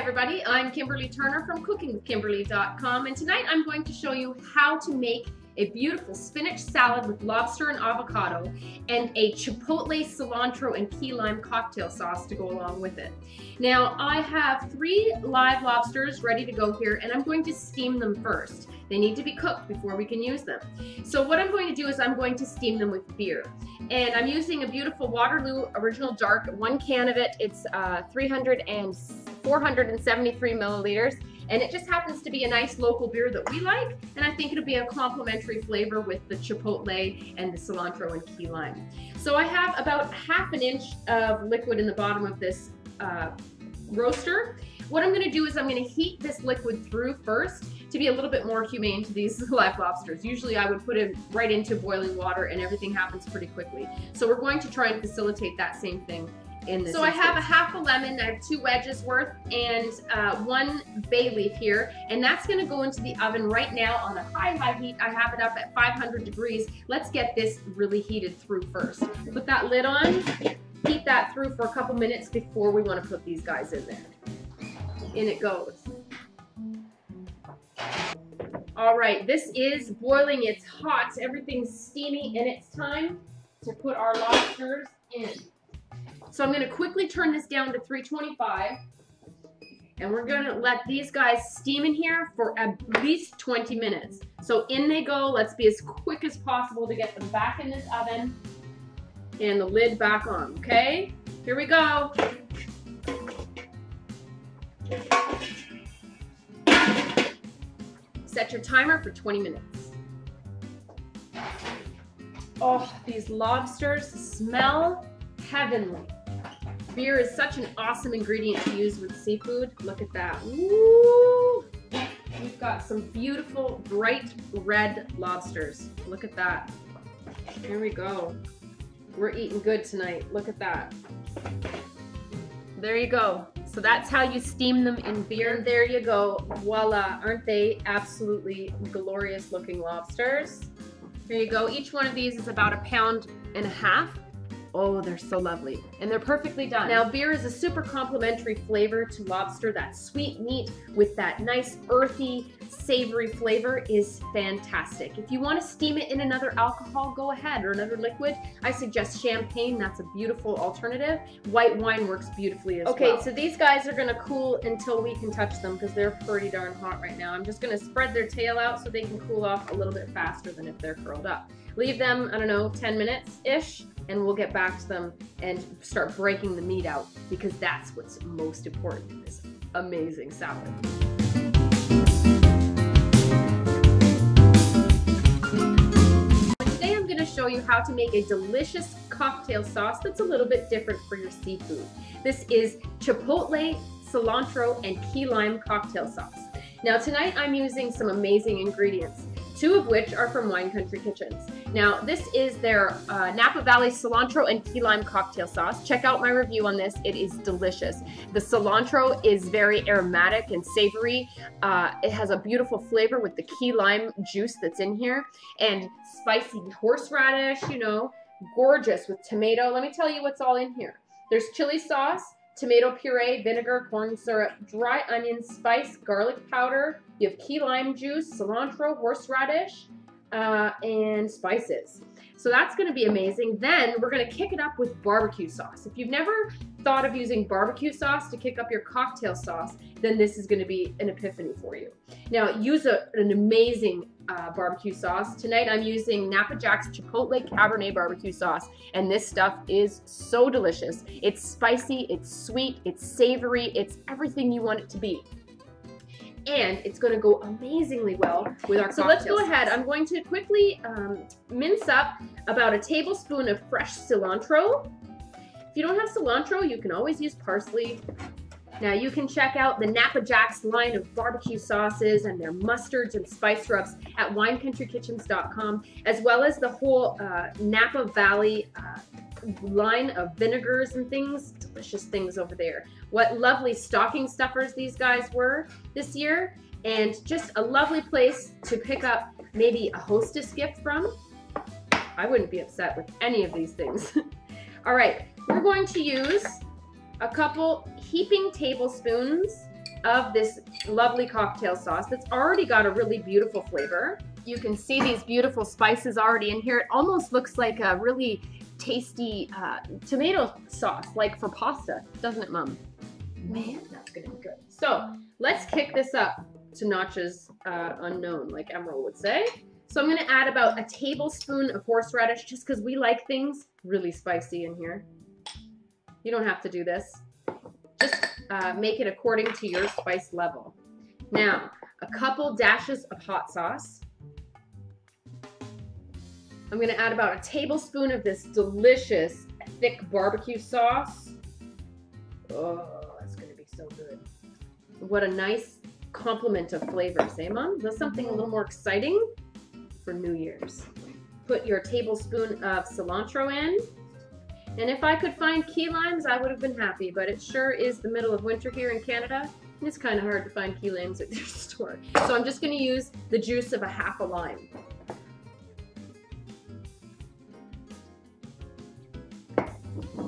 everybody, I'm Kimberly Turner from cookingwithkimberly.com, and tonight I'm going to show you how to make a beautiful spinach salad with lobster and avocado and a chipotle, cilantro, and key lime cocktail sauce to go along with it. Now I have 3 live lobsters ready to go here, and I'm going to steam them first. They need to be cooked before we can use them. So what I'm going to do is I'm going to steam them with beer. And I'm using a beautiful Waterloo Original Dark, 1 can of it. It's 473 milliliters. And it just happens to be a nice local beer that we like, and I think it'll be a complementary flavor with the chipotle and the cilantro and key lime. So I have about ½ an inch of liquid in the bottom of this roaster. What I'm going to do is I'm going to heat this liquid through first to be a little bit more humane to these live lobsters. Usually I would put it right into boiling water and everything happens pretty quickly. So we're going to try and facilitate that same thing in this. So I have a ½ a lemon, I have 2 wedges worth, and 1 bay leaf here, and that's going to go into the oven right now on a high heat. I have it up at 500 degrees. Let's get this really heated through first. Put that lid on, heat that through for a couple minutes before we want to put these guys in there. In it goes. All right, this is boiling, it's hot, everything's steamy, and it's time to put our lobsters in. So I'm going to quickly turn this down to 325, and we're going to let these guys steam in here for at least 20 minutes. So in they go. Let's be as quick as possible to get them back in this oven and the lid back on, okay? Here we go. Set your timer for 20 minutes. Oh, these lobsters smell heavenly. Beer is such an awesome ingredient to use with seafood. Look at that. Woo! We've got some beautiful bright red lobsters. Look at that. Here we go. We're eating good tonight. Look at that. There you go. So that's how you steam them in beer. And there you go. Voila. Aren't they absolutely glorious looking lobsters? Here you go. Each one of these is about 1.5 pounds. Oh, they're so lovely. And they're perfectly done. Now, beer is a super complementary flavor to lobster. That sweet meat with that nice earthy, savory flavor is fantastic. If you want to steam it in another alcohol, go ahead, or another liquid. I suggest champagne. That's a beautiful alternative. White wine works beautifully as well. Okay, so these guys are going to cool until we can touch them because they're pretty darn hot right now. I'm just going to spread their tail out so they can cool off a little bit faster than if they're curled up. Leave them, I don't know, 10 minutes-ish, and we'll get back to them and start breaking the meat out because that's what's most important in this amazing salad. Today I'm going to show you how to make a delicious cocktail sauce that's a little bit different for your seafood. This is chipotle, cilantro, and key lime cocktail sauce. Now tonight I'm using some amazing ingredients, 2 of which are from Wine Country Kitchens. Now this is their Napa Valley cilantro and key lime cocktail sauce. Check out my review on this, it is delicious. The cilantro is very aromatic and savory. It has a beautiful flavor with the key lime juice that's in here, and spicy horseradish, you know, gorgeous with tomato. Let me tell you what's all in here. There's chili sauce, tomato puree, vinegar, corn syrup, dry onion, spice, garlic powder. You have key lime juice, cilantro, horseradish, and spices. So that's going to be amazing. Then we're going to kick it up with barbecue sauce. If you've never thought of using barbecue sauce to kick up your cocktail sauce, then this is going to be an epiphany for you. Now use an amazing barbecue sauce. Tonight I'm using Napa Jack's Chipotle Cabernet barbecue sauce, and this stuff is so delicious. It's spicy, it's sweet, it's savory, it's everything you want it to be. And it's going to go amazingly well with our cocktail. So let's go ahead. I'm going to quickly mince up about 1 tablespoon of fresh cilantro. If you don't have cilantro, you can always use parsley. Now you can check out the Napa Jack's line of barbecue sauces and their mustards and spice rubs at winecountrykitchens.com, as well as the whole Napa Valley line of vinegars and things, delicious things over there. What lovely stocking stuffers these guys were this year, and just a lovely place to pick up maybe a hostess gift from. I wouldn't be upset with any of these things. All right, we're going to use a couple heaping tablespoons of this lovely cocktail sauce that's already got a really beautiful flavor. You can see these beautiful spices already in here. It almost looks like a really tasty tomato sauce, like for pasta, doesn't it, Mom? Man, that's gonna be good. So let's kick this up to notches unknown, like Emerald would say. So I'm gonna add about a tablespoon of horseradish just because we like things really spicy in here. You don't have to do this. Just make it according to your spice level. Now, a couple dashes of hot sauce. I'm gonna add about a tablespoon of this delicious thick barbecue sauce. Oh, that's gonna be so good. What a nice complement of flavors, eh, Mom? That's something a little more exciting for New Year's. Put your tablespoon of cilantro in. And if I could find key limes, I would have been happy, but it sure is the middle of winter here in Canada, and it's kind of hard to find key limes at your store. So I'm just gonna use the juice of a half a lime.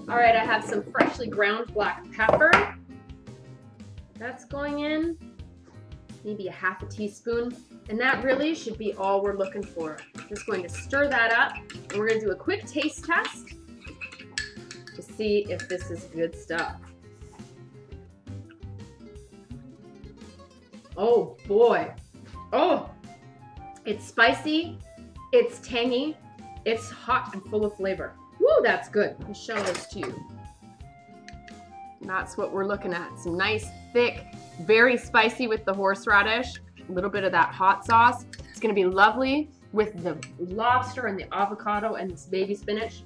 All right, I have some freshly ground black pepper. That's going in, maybe a half a teaspoon. And that really should be all we're looking for. Just going to stir that up, and we're gonna do a quick taste test to see if this is good stuff. Oh boy. Oh, it's spicy, it's tangy, it's hot and full of flavor. Woo, that's good. I'll show this to you. That's what we're looking at. Some nice, thick, very spicy with the horseradish, a little bit of that hot sauce. It's gonna be lovely with the lobster and the avocado and this baby spinach.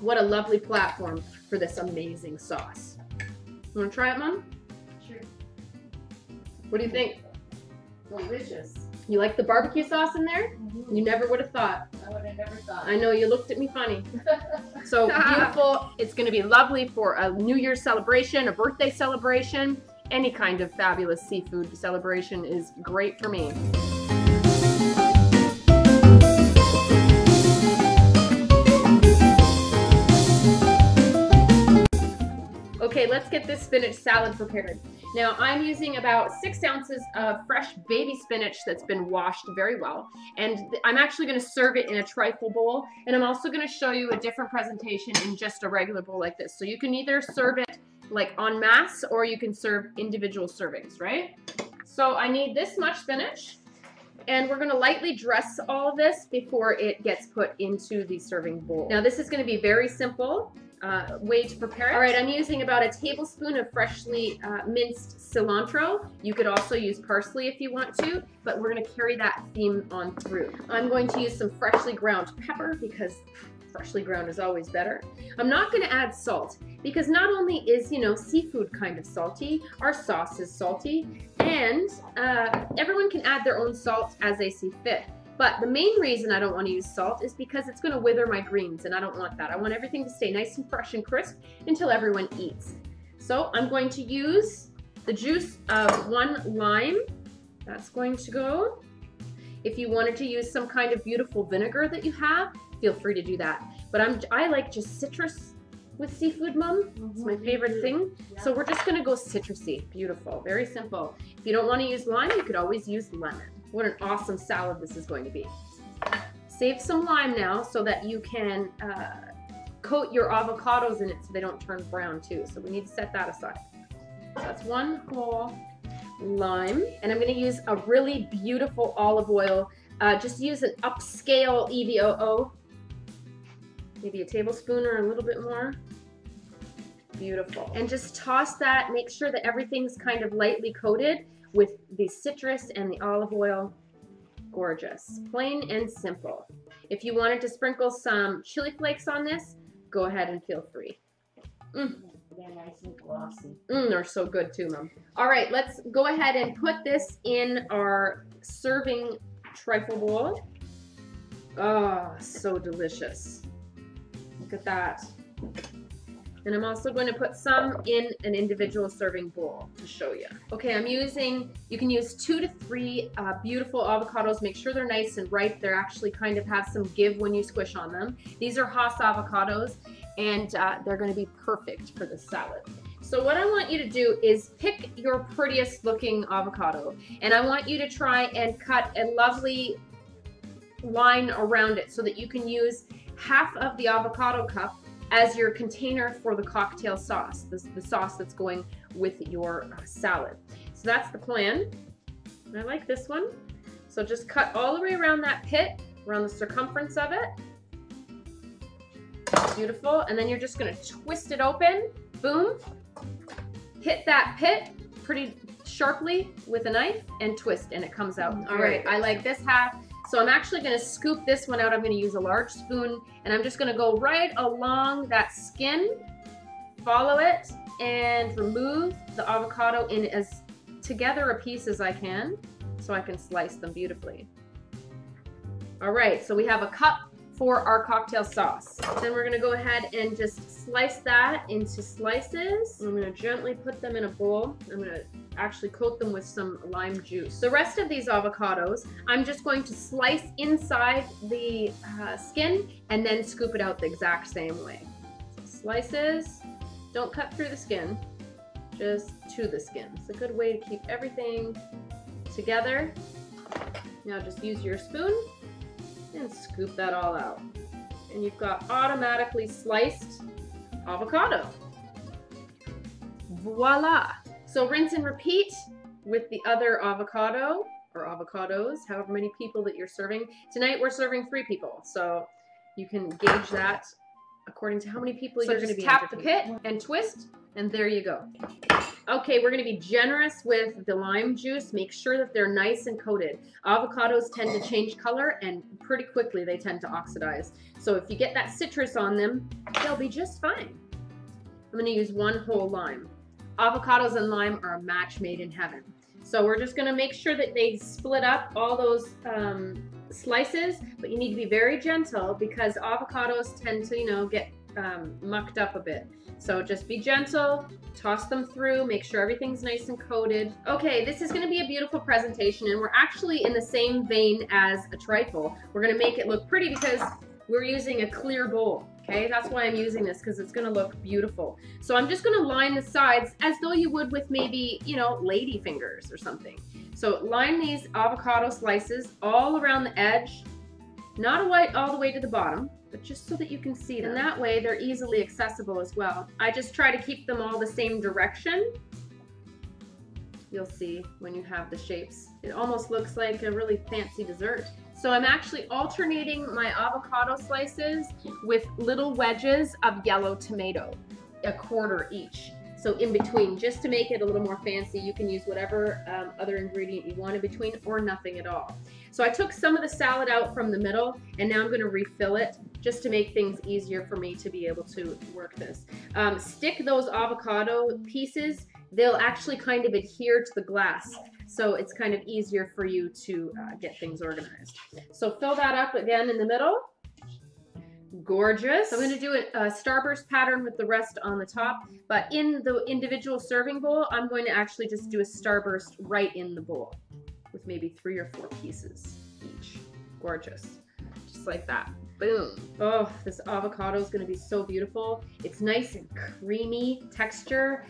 What a lovely platform for this amazing sauce. You wanna try it, Mom? Sure. What do you think? Delicious. You like the barbecue sauce in there? Mm-hmm. You never would have thought. I would have never thought. I know, you looked at me funny. So beautiful. It's gonna be lovely for a New Year's celebration, a birthday celebration, any kind of fabulous seafood celebration is great for me. Okay, let's get this spinach salad prepared. Now I'm using about 6 ounces of fresh baby spinach that's been washed very well. And I'm actually gonna serve it in a trifle bowl. And I'm also gonna show you a different presentation in just a regular bowl like this. So you can either serve it like en masse or you can serve individual servings, right? So I need this much spinach. And we're gonna lightly dress all of this before it gets put into the serving bowl. Now this is gonna be very simple. Way to prepare it. All right, I'm using about a tablespoon of freshly minced cilantro. You could also use parsley if you want to, but we're gonna carry that theme on through. I'm going to use some freshly ground pepper because freshly ground is always better. I'm not gonna add salt because not only is, you know, seafood kind of salty, our sauce is salty, and everyone can add their own salt as they see fit. But the main reason I don't want to use salt is because it's going to wither my greens, and I don't want that. I want everything to stay nice and fresh and crisp until everyone eats. So I'm going to use the juice of 1 lime. That's going to go. If you wanted to use some kind of beautiful vinegar that you have, feel free to do that. But I like just citrus with seafood, Mom. It's my favorite thing. Yeah. So we're just going to go citrusy. Beautiful. Very simple. If you don't want to use lime, you could always use lemon. What an awesome salad this is going to be. Save some lime now so that you can coat your avocados in it so they don't turn brown too. So we need to set that aside. So that's 1 whole lime. And I'm going to use a really beautiful olive oil. Just use an upscale EVOO. Maybe a tablespoon or a little bit more. Beautiful. And just toss that. Make sure that everything's kind of lightly coated with the citrus and the olive oil. Gorgeous. Plain and simple. If you wanted to sprinkle some chili flakes on this, go ahead and feel free. They're nice and glossy. They're so good too, Mom. All right, let's go ahead and put this in our serving trifle bowl. Oh, so delicious. Look at that. And I'm also going to put some in an individual serving bowl to show you. Okay, I'm using, you can use 2 to 3 beautiful avocados. Make sure they're nice and ripe. They're actually kind of have some give when you squish on them. These are Hass avocados, and they're going to be perfect for this salad. So what I want you to do is pick your prettiest looking avocado, and I want you to try and cut a lovely line around it so that you can use half of the avocado cup as your container for the cocktail sauce, the sauce that's going with your salad. So that's the plan. I like this one. So just cut all the way around that pit, around the circumference of it. Beautiful. And then you're just going to twist it open. Boom. Hit that pit pretty sharply with a knife and twist, and it comes out. All right, I like this half. So I'm actually going to scoop this one out. I'm going to use a large spoon, and I'm just going to go right along that skin, follow it, and remove the avocado in as together a piece as I can so I can slice them beautifully. All right, so we have a cup for our cocktail sauce. Then we're gonna go ahead and just slice that into slices. I'm gonna gently put them in a bowl. I'm gonna actually coat them with some lime juice. The rest of these avocados, I'm just going to slice inside the skin and then scoop it out the exact same way. So slices, don't cut through the skin, just to the skin. It's a good way to keep everything together. Now just use your spoon and scoop that all out. And you've got automatically sliced avocado. Voila! So rinse and repeat with the other avocado, or avocados, however many people that you're serving. Tonight we're serving 3 people, so you can gauge that according to how many people you're going to be tap the pit and twist, and there you go. Okay, we're going to be generous with the lime juice. Make sure that they're nice and coated. Avocados tend to change color, and pretty quickly they tend to oxidize. So if you get that citrus on them, they'll be just fine. I'm going to use 1 whole lime. Avocados and lime are a match made in heaven. So we're just going to make sure that they split up all those slices, but you need to be very gentle because avocados tend to, you know, get mucked up a bit. So just be gentle, toss them through, make sure everything's nice and coated. Okay, this is gonna be a beautiful presentation, and we're actually in the same vein as a trifle. We're gonna make it look pretty because we're using a clear bowl, okay? That's why I'm using this, because it's gonna look beautiful. So I'm just gonna line the sides as though you would with maybe, you know, lady fingers or something. So line these avocado slices all around the edge, not all the way to the bottom, but just so that you can see them. And that way they're easily accessible as well. I just try to keep them all the same direction. You'll see when you have the shapes. It almost looks like a really fancy dessert. So I'm actually alternating my avocado slices with little wedges of yellow tomato, 1/4 each. So in between, just to make it a little more fancy, you can use whatever other ingredient you want in between, or nothing at all. So I took some of the salad out from the middle, and now I'm going to refill it just to make things easier for me to be able to work this. Stick those avocado pieces. They'll actually kind of adhere to the glass, so it's kind of easier for you to get things organized. So fill that up again in the middle. Gorgeous. I'm going to do a starburst pattern with the rest on the top, but in the individual serving bowl, I'm going to actually just do a starburst right in the bowl with maybe 3 or 4 pieces each. Gorgeous. Just like that. Boom. Oh, this avocado is going to be so beautiful. It's nice and creamy texture.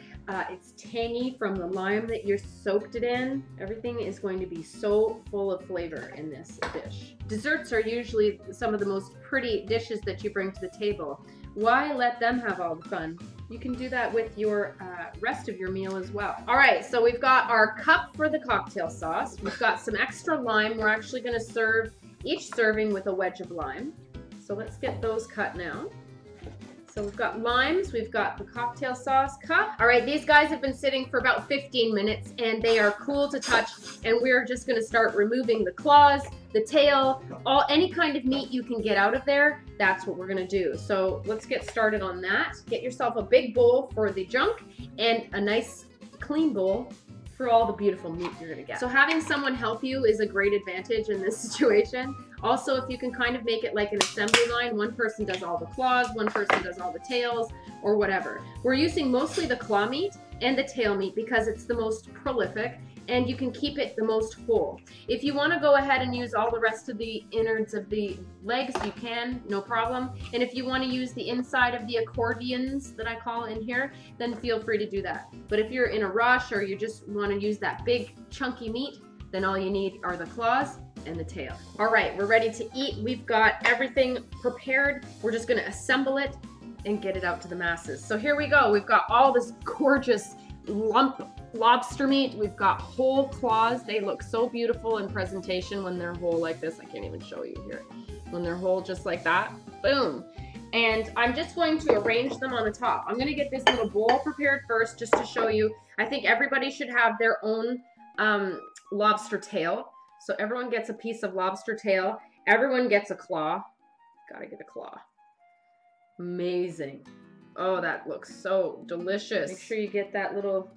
It's tangy from the lime that you're soaked it in. Everything is going to be so full of flavor in this dish. Desserts are usually some of the most pretty dishes that you bring to the table. Why let them have all the fun? You can do that with your rest of your meal as well. All right, so we've got our cup for the cocktail sauce. We've got some extra lime. We're actually going to serve each serving with a wedge of lime. So let's get those cut now. So we've got limes, we've got the cocktail sauce cup. All right, these guys have been sitting for about 15 minutes and they are cool to touch, and we're just gonna start removing the claws, the tail, any kind of meat you can get out of there. That's what we're gonna do. So let's get started on that. Get yourself a big bowl for the junk and a nice clean bowl for all the beautiful meat you're gonna get. So having someone help you is a great advantage in this situation. Also, if you can kind of make it like an assembly line, one person does all the claws, one person does all the tails, or whatever. We're using mostly the claw meat and the tail meat because it's the most prolific, and you can keep it the most whole. If you want to go ahead and use all the rest of the innards of the legs, you can, no problem. And if you want to use the inside of the accordions that I call in here, then feel free to do that. But if you're in a rush or you just want to use that big chunky meat, then all you need are the claws and the tail. All right, we're ready to eat. We've got everything prepared. We're just gonna assemble it and get it out to the masses. So here we go. We've got all this gorgeous lump lobster meat. We've got whole claws. They look so beautiful in presentation when they're whole like this. I can't even show you here. When they're whole just like that, boom. And I'm just going to arrange them on the top. I'm gonna get this little bowl prepared first just to show you. I think everybody should have their own lobster tail. So everyone gets a piece of lobster tail. Everyone gets a claw. Gotta get a claw. Amazing. Oh, that looks so delicious. Make sure you get that little,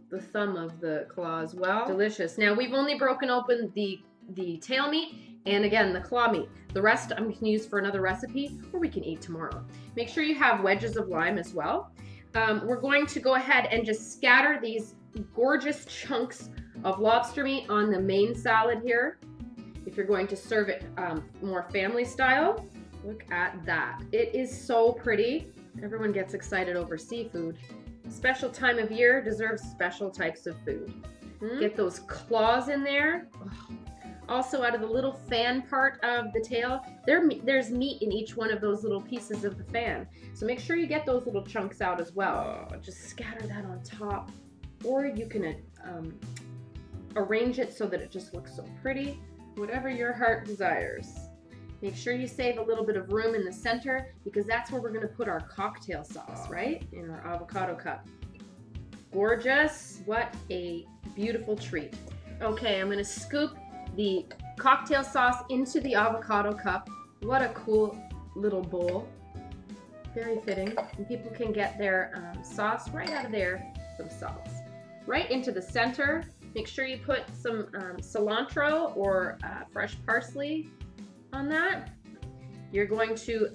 the thumb of the claw as well. Delicious. Now we've only broken open the tail meat and again the claw meat. The rest I'm gonna use for another recipe or we can eat tomorrow. Make sure you have wedges of lime as well. We're going to go ahead and just scatter these gorgeous chunks of lobster meat on the main salad here. If you're going to serve it more family style, look at that. It is so pretty. Everyone gets excited over seafood. Special time of year deserves special types of food. Get those claws in there. Also, out of the little fan part of the tail, there's meat in each one of those little pieces of the fan. So make sure you get those little chunks out as well. Just scatter that on top. Or you can arrange it so that it just looks so pretty. Whatever your heart desires. Make sure you save a little bit of room in the center because that's where we're gonna put our cocktail sauce, right? In our avocado cup. Gorgeous, what a beautiful treat. Okay, I'm gonna scoop the cocktail sauce into the avocado cup. What a cool little bowl. Very fitting. And people can get their sauce right out of there themselves. Right into the center. Make sure you put some cilantro or fresh parsley on that. You're going to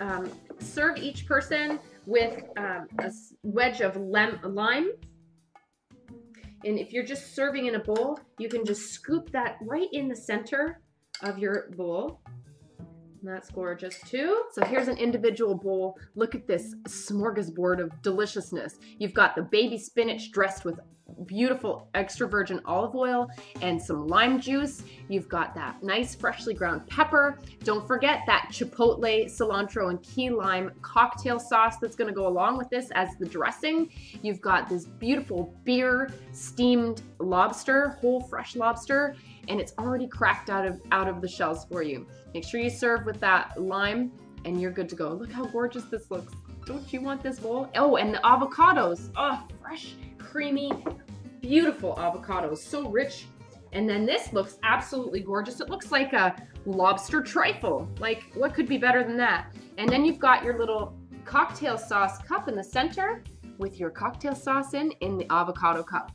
serve each person with a wedge of lime. And if you're just serving in a bowl, you can just scoop that right in the center of your bowl. And that's gorgeous too. So here's an individual bowl. Look at this smorgasbord of deliciousness. You've got the baby spinach dressed with beautiful extra virgin olive oil and some lime juice. You've got that nice freshly ground pepper. Don't forget that chipotle, cilantro, and key lime cocktail sauce that's gonna go along with this as the dressing. You've got this beautiful beer steamed lobster, whole fresh lobster, and it's already cracked out of the shells for you. Make sure you serve with that lime and you're good to go. Look how gorgeous this looks. Don't you want this bowl? Oh, and the avocados. Oh, fresh, creamy, beautiful avocados, so rich. And then this looks absolutely gorgeous. It looks like a lobster trifle. Like, what could be better than that? And then you've got your little cocktail sauce cup in the center with your cocktail sauce in the avocado cup.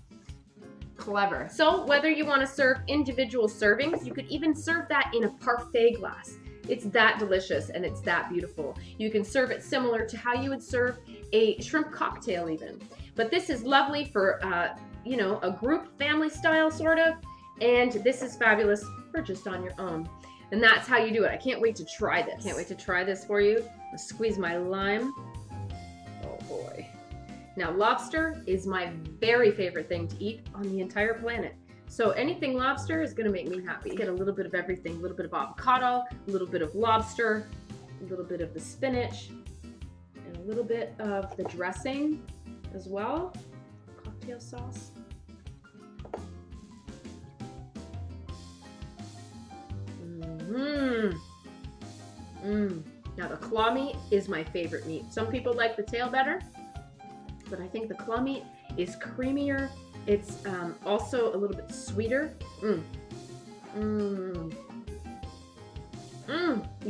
Clever. So whether you want to serve individual servings, you could even serve that in a parfait glass. It's that delicious and it's that beautiful. You can serve it similar to how you would serve a shrimp cocktail even. But this is lovely for, you know, a group family style sort of. And this is fabulous for just on your own. And that's how you do it. I can't wait to try this. Can't wait to try this for you. I'll squeeze my lime. Oh boy. Now lobster is my very favorite thing to eat on the entire planet. So anything lobster is gonna make me happy. Get a little bit of everything, a little bit of avocado, a little bit of lobster, a little bit of the spinach, and a little bit of the dressing as well. Cocktail sauce. Now the claw meat is my favorite meat. Some people like the tail better, but I think the claw meat is creamier. It's also a little bit sweeter. You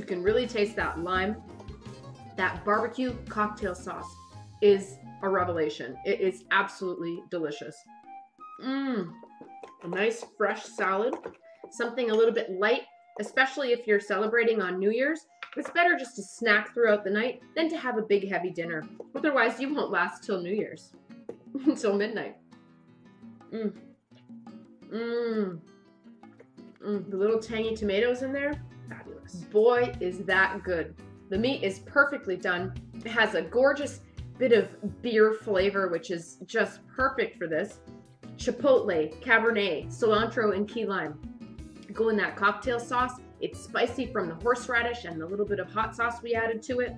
can really taste that lime. That barbecue cocktail sauce is a revelation. It is absolutely delicious. A nice fresh salad. Something a little bit light, especially if you're celebrating on New Year's. It's better just to snack throughout the night than to have a big heavy dinner. Otherwise, you won't last till New Year's, until midnight. The little tangy tomatoes in there, fabulous. Boy, is that good. The meat is perfectly done. It has a gorgeous bit of beer flavor, which is just perfect for this. Chipotle, Cabernet, cilantro, and key lime go in that cocktail sauce. It's spicy from the horseradish and the little bit of hot sauce we added to it.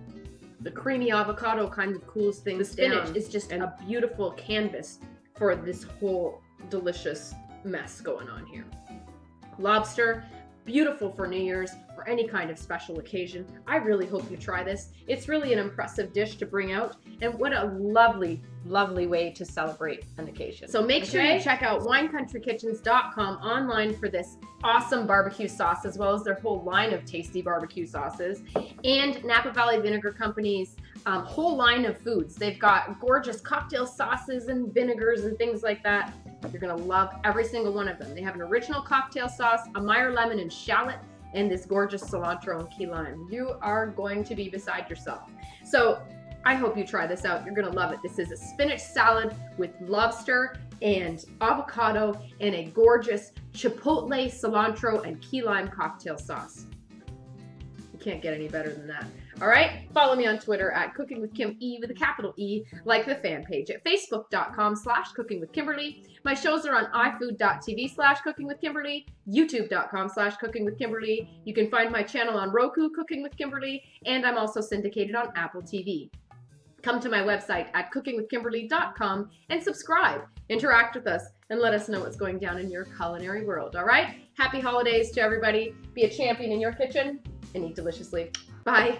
The creamy avocado kind of cools things down. The spinach is just a beautiful canvas for this whole delicious mess going on here. Lobster, beautiful for New Year's or any kind of special occasion. I really hope you try this. It's really an impressive dish to bring out, and what a lovely, lovely way to celebrate an occasion. So make sure you check out winecountrykitchens.com online for this awesome barbecue sauce, as well as their whole line of tasty barbecue sauces, and Napa Valley Vinegar Company's whole line of foods. They've got gorgeous cocktail sauces and vinegars and things like that. You're gonna love every single one of them. They have an original cocktail sauce, a Meyer lemon and shallot, and this gorgeous cilantro and key lime. You are going to be beside yourself. So I hope you try this out. You're gonna love it. This is a spinach salad with lobster and avocado and a gorgeous chipotle, cilantro, and key lime cocktail sauce. You can't get any better than that. All right, follow me on Twitter at Cooking with Kim E with a capital E, like the fan page at facebook.com/cookingwithkimberly. My shows are on ifood.tv/cookingwithkimberly, youtube.com/cookingwithkimberly. You can find my channel on Roku, Cooking with Kimberly, and I'm also syndicated on Apple TV. Come to my website at cookingwithkimberly.com and subscribe. Interact with us and let us know what's going down in your culinary world, all right? Happy holidays to everybody. Be a champion in your kitchen and eat deliciously. Bye.